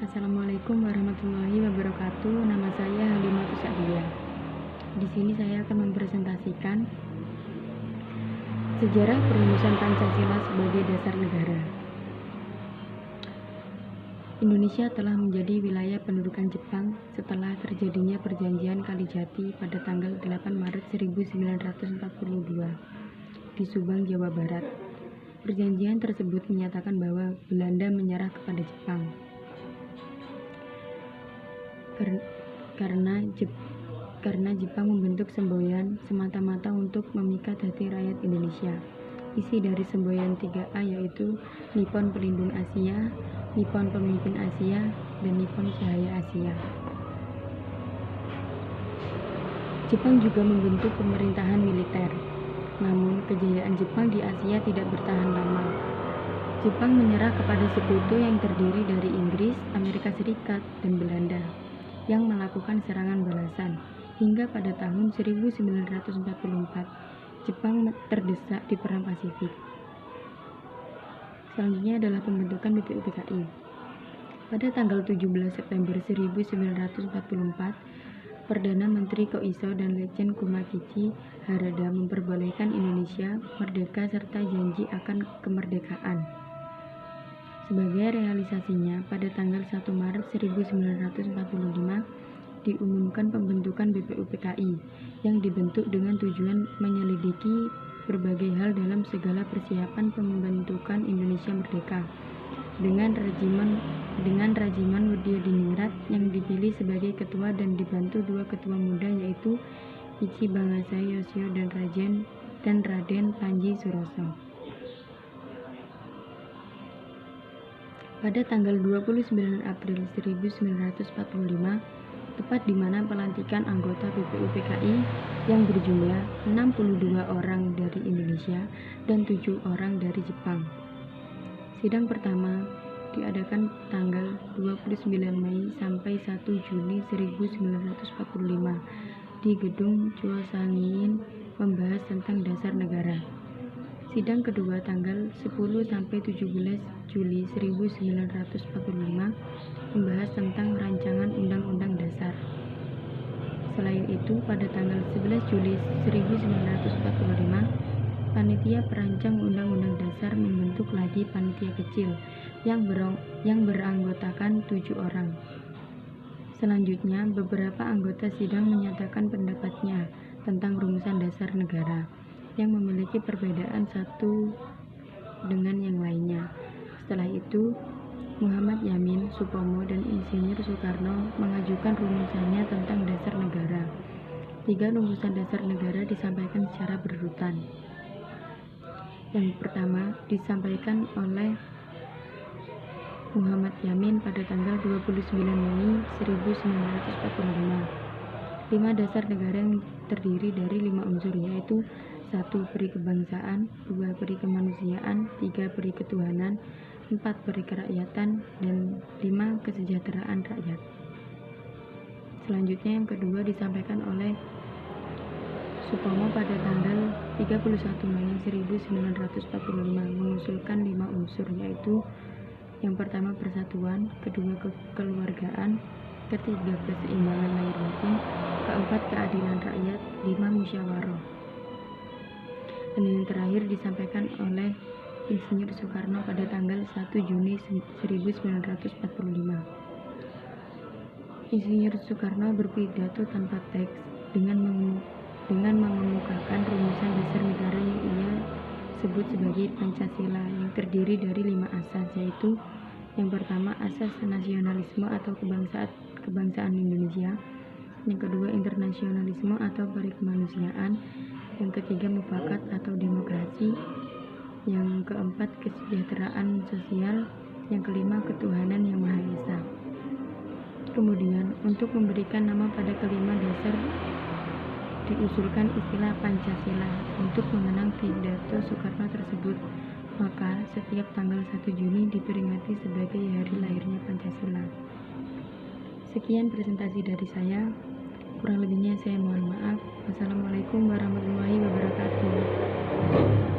Assalamualaikum warahmatullahi wabarakatuh. Nama saya Halimatus Sa'diyah. Di sini saya akan mempresentasikan sejarah perumusan Pancasila sebagai dasar negara. Indonesia telah menjadi wilayah pendudukan Jepang setelah terjadinya Perjanjian Kalijati pada tanggal 8 Maret 1942 di Subang, Jawa Barat. Perjanjian tersebut menyatakan bahwa Belanda menyerah kepada Jepang. Karena Jepang membentuk semboyan semata-mata untuk memikat hati rakyat Indonesia. Isi dari semboyan 3A yaitu Nippon Pelindung Asia, Nippon Pemimpin Asia, dan Nippon Cahaya Asia. Jepang juga membentuk pemerintahan militer. Namun, kejayaan Jepang di Asia tidak bertahan lama. Jepang menyerah kepada sekutu yang terdiri dari Inggris, Amerika Serikat, dan Belanda yang melakukan serangan balasan. Hingga pada tahun 1944, Jepang terdesak di Perang Pasifik. Selanjutnya adalah pembentukan BPUPKI. Pada tanggal 17 September 1944, Perdana Menteri Koiso dan Letjen Kumakichi Harada memperbolehkan Indonesia merdeka serta janji akan kemerdekaan. Sebagai realisasinya, pada tanggal 1 Maret 1945 diumumkan pembentukan BPUPKI yang dibentuk dengan tujuan menyelidiki berbagai hal dalam segala persiapan pembentukan Indonesia merdeka. Dengan Rajiman Widyadiningrat yang dipilih sebagai ketua dan dibantu dua ketua muda yaitu Ichi Bangasai Yosio dan Raden Panji Suroso. Pada tanggal 29 April 1945, tepat di mana pelantikan anggota BPUPKI yang berjumlah 62 orang dari Indonesia dan 7 orang dari Jepang. Sidang pertama diadakan tanggal 29 Mei sampai 1 Juni 1945 di Gedung Chuosangiin membahas tentang dasar negara. Sidang kedua tanggal 10 sampai 17 Juli 1945 membahas tentang rancangan Undang-Undang Dasar. Selain itu, pada tanggal 11 Juli 1945, Panitia Perancang Undang-Undang Dasar membentuk lagi panitia kecil yang beranggotakan 7 orang. Selanjutnya, beberapa anggota sidang menyatakan pendapatnya tentang rumusan dasar negara yang memiliki perbedaan satu dengan yang lainnya. Setelah itu, Muhammad Yamin, Supomo, dan Insinyur Soekarno mengajukan rumusannya tentang dasar negara. 3 rumusan dasar negara disampaikan secara berurutan. Yang pertama disampaikan oleh Muhammad Yamin pada tanggal 29 Mei 1945. 5 dasar negara yang terdiri dari 5 unsur yaitu 1. Peri kebangsaan, 2. Peri kemanusiaan, 3. Peri ketuhanan, 4. Peri kerakyatan, dan 5. Kesejahteraan rakyat. Selanjutnya yang kedua disampaikan oleh Supomo pada tanggal 31 Mei 1945 mengusulkan 5 unsur yaitu yang pertama persatuan, kedua kekeluargaan, ketiga keseimbangan lahir batin, keempat keadilan rakyat, 5 musyawarah. Dan yang terakhir disampaikan oleh Insinyur Soekarno pada tanggal 1 Juni 1945. Insinyur Soekarno berpidato tanpa teks dengan mengemukakan rumusan dasar negara yang ia sebut sebagai Pancasila yang terdiri dari 5 asas yaitu yang pertama asas nasionalisme atau kebangsaan Indonesia, yang kedua internasionalisme atau peri kemanusiaan, yang ketiga mufakat atau demokrasi, yang keempat kesejahteraan sosial, yang kelima ketuhanan yang Maha Esa. Kemudian untuk memberikan nama pada kelima dasar diusulkan istilah Pancasila untuk mengenang pidato Soekarno tersebut. Maka setiap tanggal 1 Juni diperingati sebagai hari lahirnya Pancasila. Sekian presentasi dari saya. Kurang lebihnya saya mohon maaf. Wassalamualaikum warahmatullahi wabarakatuh.